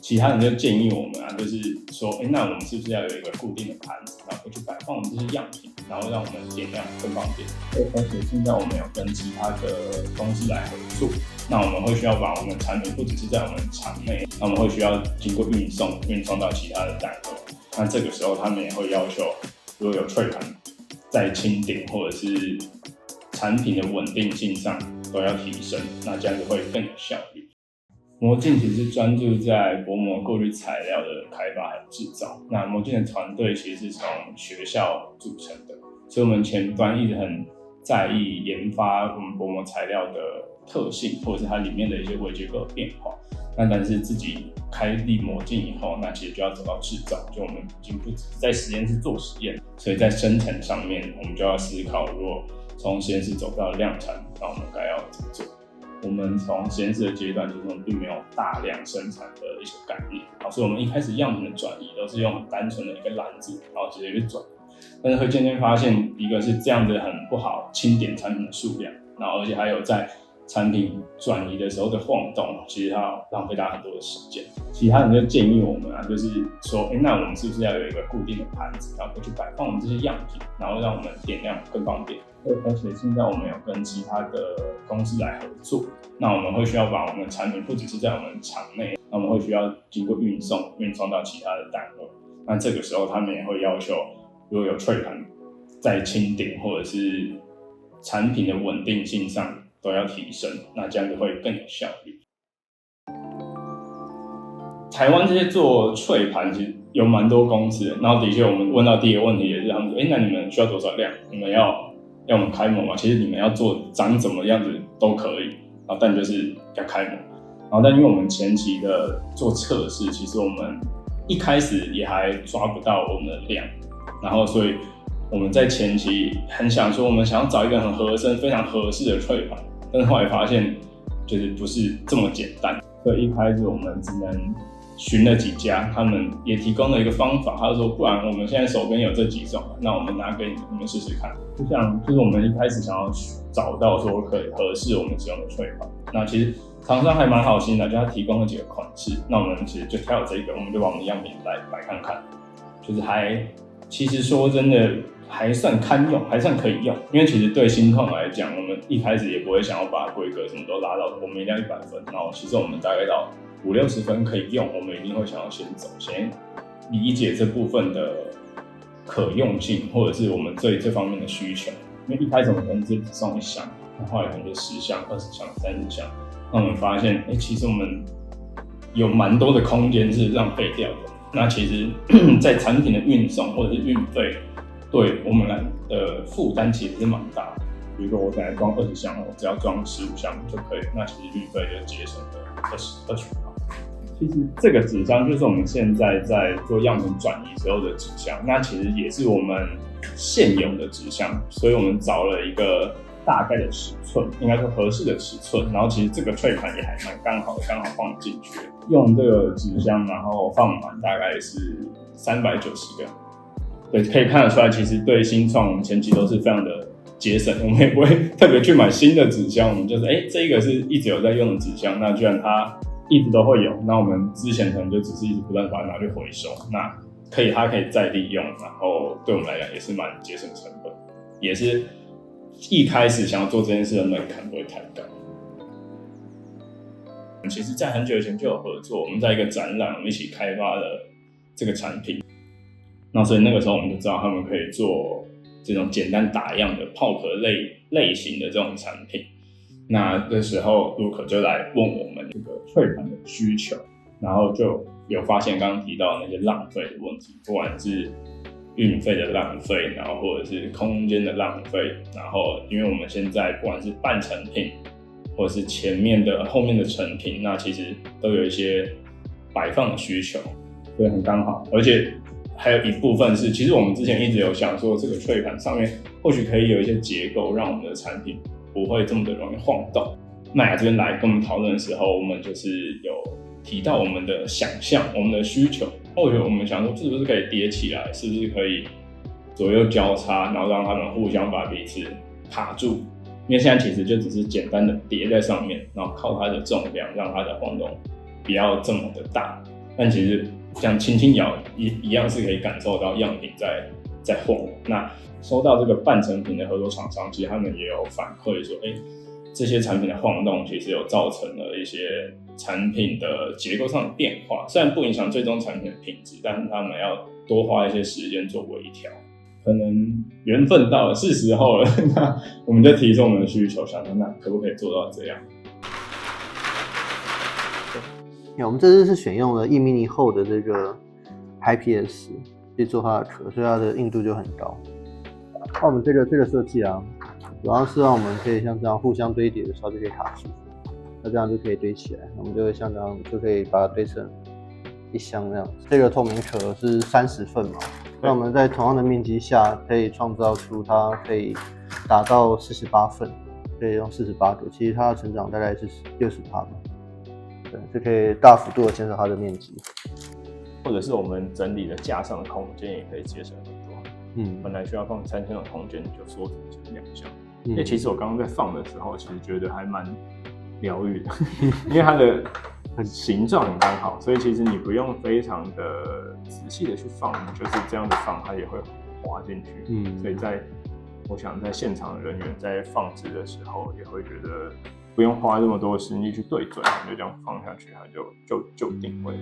其他人就建议我们就是说，那我们是不是要有一个固定的盘子，然后可以去摆放我们这些样品，然后让我们点亮更方便。而且现在我们有跟其他的公司来合作，那我们会需要把我们的产品不只是在我们厂内，那我们会需要经过运送到其他的单位。那这个时候他们也会要求，如果有脆盘在清点或者是产品的稳定性上都要提升，那这样子会更有效率。魔镜其实专注在薄膜过滤材料的开发还有制造。那魔镜的团队其实是从学校组成的，所以我们前端一直很在意研发我们薄膜材料的特性，或者是它里面的一些微结构的变化。但是自己开立魔镜以后，那其实就要走到制造，就我们已经不只是在实验室做实验，所以在生产上面我们就要思考，如果从实验室走到量产，那我们该要怎么做？我们从实验室的阶段，就是我们并没有大量生产的一些概念，所以我们一开始样品的转移都是用很单纯的一个篮子，然后直接去转。但是会渐渐发现，一个是这样子很不好清点产品的数量，然后而且还有在产品转移的时候的晃动，其实它浪费大家很多的时间。其他人就建议我们就是说，那我们是不是要有一个固定的盘子，然后可以去摆放我们这些样品，然后让我们点亮更方便。而且现在我们有跟其他的公司来合作，那我们会需要把我们的产品不只是在我们厂内，那我们会需要经过运送到其他的单位。那这个时候他们也会要求，如果有脆盘在清点或者是产品的稳定性上都要提升，那这样子会更有效率。台湾这些做脆盘其实有蛮多公司的，然后的确我们问到第一个问题也是他们说，那你们需要多少量？你们要我们开模吗？其实你们要做长怎么样子都可以，但就是要开模。但因为我们前期的做测试，其实我们一开始也还抓不到我们的量，然后所以我们在前期很想说，我们想要找一个很合身、非常合适的脆盘，但是后来发现就是不是这么简单，所以一开始我们只能寻了几家，他们也提供了一个方法，他说不然我们现在手边有这几种，那我们拿给你们试试看。就是我们一开始想要找到说可以合适我们使用的脆盘，那其实厂商还蛮好心的，就他提供了几个款式，那我们其实就挑了这个，我们就把我们的样品来摆看看，就是其实说真的还算堪用，还算可以用，因为其实对新创来讲，我们一开始也不会想要把规格什么都拉到我们一定要100分，然后其实我们大概到50-60分可以用，我们一定会想要先理解这部分的可用性，或者是我们对这方面的需求。因为一开始我们可能只送1箱，后来可能就10箱、20箱、30箱，那我们发现，其实我们有蛮多的空间是浪费掉的。那其实在产品的运送或者是运费，对我们来的负担其实是蛮大的。比如说我本来装20箱，我只要装15箱就可以，那其实运费就节省了20%。其实这个纸箱就是我们现在在做样品转移时候的纸箱，那其实也是我们现有的纸箱，所以我们找了一个大概的尺寸，应该说合适的尺寸，然后其实这个脆盘也还蛮刚好放进去，用这个纸箱然后放满大概是390个，对，可以看得出来，其实对新创我们前期都是非常的节省，我们也不会特别去买新的纸箱，我们就是这个是一直有在用的纸箱，那居然它一直都会有，那我们之前可能就只是一直不断把它拿去回收，那它可以再利用，然后对我们来讲也是蛮节省成本，也是一开始想要做这件事的门槛不会太高。其实在很久以前就有合作，我们在一个展览我们一起开发了这个产品，那所以那个时候我们就知道他们可以做这种简单打样的泡壳类型的这种产品。那这时候陆可就来问我们这个脆盘的需求，然后就有发现刚刚提到的那些浪费的问题，不管是运费的浪费，然后或者是空间的浪费，然后因为我们现在不管是半成品或者是后面的成品，那其实都有一些摆放的需求，所以很刚好。而且还有一部分是，其实我们之前一直有想说，这个脆盘上面或许可以有一些结构，让我们的产品不会这么的容易晃动。麦雅这边来跟我们讨论的时候，我们就是有提到我们的想象、我们的需求，或许我们想说是不是可以叠起来，是不是可以左右交叉，然后让他们互相把彼此卡住。因为现在其实就只是简单的叠在上面，然后靠它的重量让它的晃动不要这么的大，但其实像轻轻摇一样是可以感受到样品在晃。那收到这个半成品的合作厂商，其实他们也有反馈说，这些产品的晃动其实有造成了一些产品的结构上的变化，虽然不影响最终产品的品质，但是他们要多花一些时间做微调。可能缘分到了，是时候了，那我们就提出我们的需求，想说那可不可以做到这样？我们这次是选用了E-mini厚的这个 IPS 去做它的壳，所以它的硬度就很高。那我们这个设计啊，主要是让我们可以像这样互相堆叠的时候就可以卡住，那这样就可以堆起来，我们就会像这样就可以把它堆成一箱那样子。这个透明壳是30份嘛，那我们在同样的面积下可以创造出它可以达到48份，可以用48个，其实它的成长大概是60%吧。对，就可以大幅度的减少它的面积，或者是我们整理的架上的空间也可以节省很多。本来需要放3000的空间，就缩成2箱。因为其实我刚刚在放的时候，其实觉得还蛮疗愈的，因为它的形状很刚好，所以其实你不用非常的仔细的去放，就是这样子放，它也会滑进去。所以我想在现场的人员在放置的时候，也会觉得不用花这么多心力去对准，就这样放下去，它就定位。